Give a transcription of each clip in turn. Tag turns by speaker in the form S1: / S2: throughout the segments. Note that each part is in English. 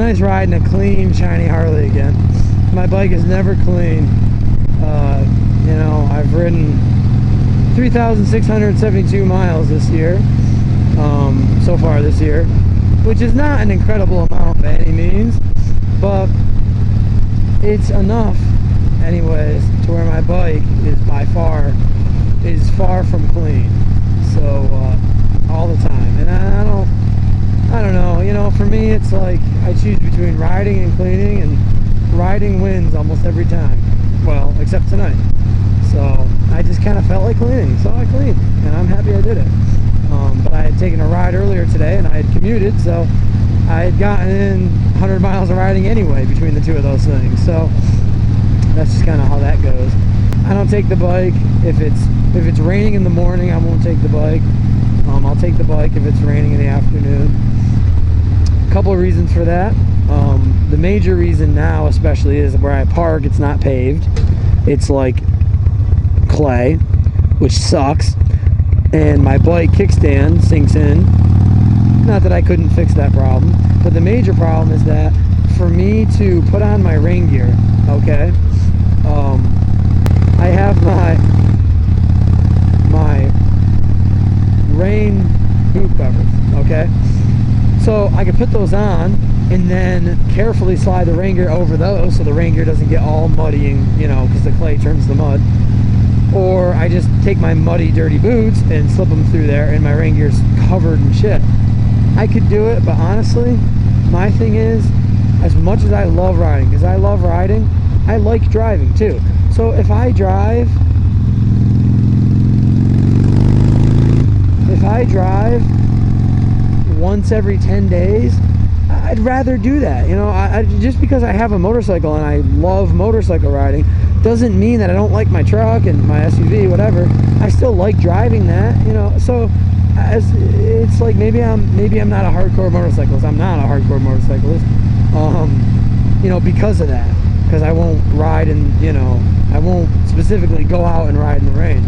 S1: nice riding a clean, shiny Harley again. My bike is never clean. You know, I've ridden 3,672 miles this year, so far this year, which is not an incredible amount by any means, but it's enough anyways to where my bike is far from clean. So all the time, and I don't know, you know, for me it's like I choose between riding and cleaning, and riding wins almost every time, well, except tonight. So I just kind of felt like cleaning, so I cleaned, and I'm happy I did it. But I had taken a ride earlier today, and I had commuted, so I had gotten in 100 miles of riding anyway between the two of those things. So that's just kind of how that goes. I don't take the bike if it's raining in the morning. I won't take the bike. I'll take the bike if it's raining in the afternoon. A couple of reasons for that. The major reason now especially is where I park, it's not paved. It's like clay, which sucks, and my bike kickstand sinks in. Not that I couldn't fix that problem, but the major problem is that for me to put on my rain gear, okay, I have my rain boot covers, okay, so I can put those on and then carefully slide the rain gear over those so the rain gear doesn't get all muddy, and you know, because the clay turns the mud. Or I just take my muddy, dirty boots and slip them through there, and my rain gear's covered in shit. I could do it, but honestly, my thing is, as much as I love riding, because I love riding, I like driving too. So if I drive once every 10 days, I'd rather do that. You know, just because I have a motorcycle and I love motorcycle riding doesn't mean that I don't like my truck and my SUV, whatever. I still like driving that, you know. So it's like maybe I'm not a hardcore motorcyclist. I'm not a hardcore motorcyclist, you know, because of that. Because I won't ride, and you know, I won't specifically go out and ride in the rain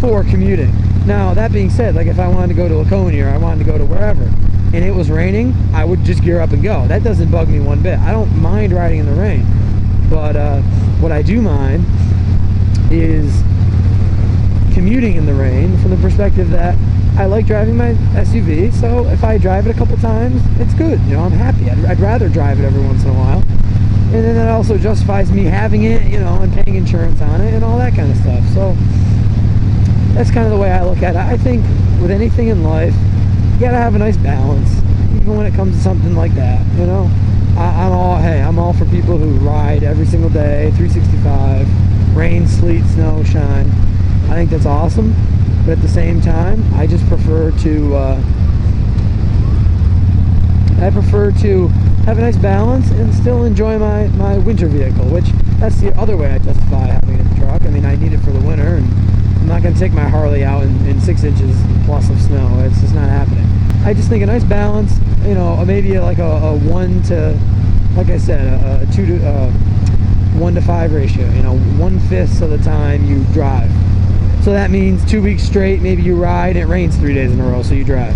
S1: for commuting. Now that being said, like if I wanted to go to Laconia or I wanted to go to wherever and it was raining, I would just gear up and go. That doesn't bug me one bit. I don't mind riding in the rain, but what I do mind is commuting in the rain from the perspective that I like driving my SUV, so if I drive it a couple times, it's good. You know, I'm happy. I'd rather drive it every once in a while. And then that also justifies me having it, you know, and paying insurance on it and all that kind of stuff. So that's kind of the way I look at it. I think with anything in life, you gotta have a nice balance, even when it comes to something like that, you know. I'm all for people who ride every single day, 365, rain, sleet, snow, shine. I think that's awesome, but at the same time, I just prefer to have a nice balance and still enjoy my winter vehicle, which that's the other way I justify having a truck. I mean, I need it for the winter, and I'm not going to take my Harley out in 6 inches plus of snow. It's just not happening. I just think a nice balance, you know, maybe like a 1 to, like I said, a 1 to 5 ratio. You know, 1/5 of the time you drive. So that means 2 weeks straight, maybe you ride, it rains 3 days in a row, so you drive.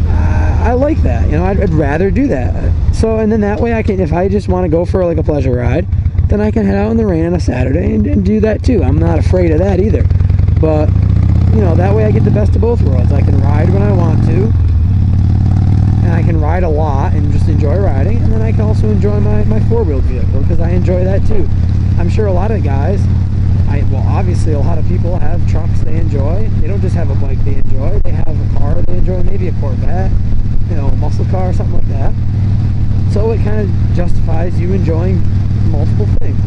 S1: I like that, you know, I'd rather do that. So, and then that way I can, if I just want to go for like a pleasure ride, then I can head out in the rain on a Saturday and do that too. I'm not afraid of that either. But, you know, that way I get the best of both worlds. I can ride when I want to, and I can ride a lot and just enjoy riding, and then I can also enjoy my four-wheeled vehicle, because I enjoy that too. I'm sure a lot of guys, well, obviously a lot of people have trucks they enjoy. They don't just have a bike they enjoy. They have a car they enjoy, maybe a Corvette, you know, a muscle car or something like that. So it kind of justifies you enjoying multiple things.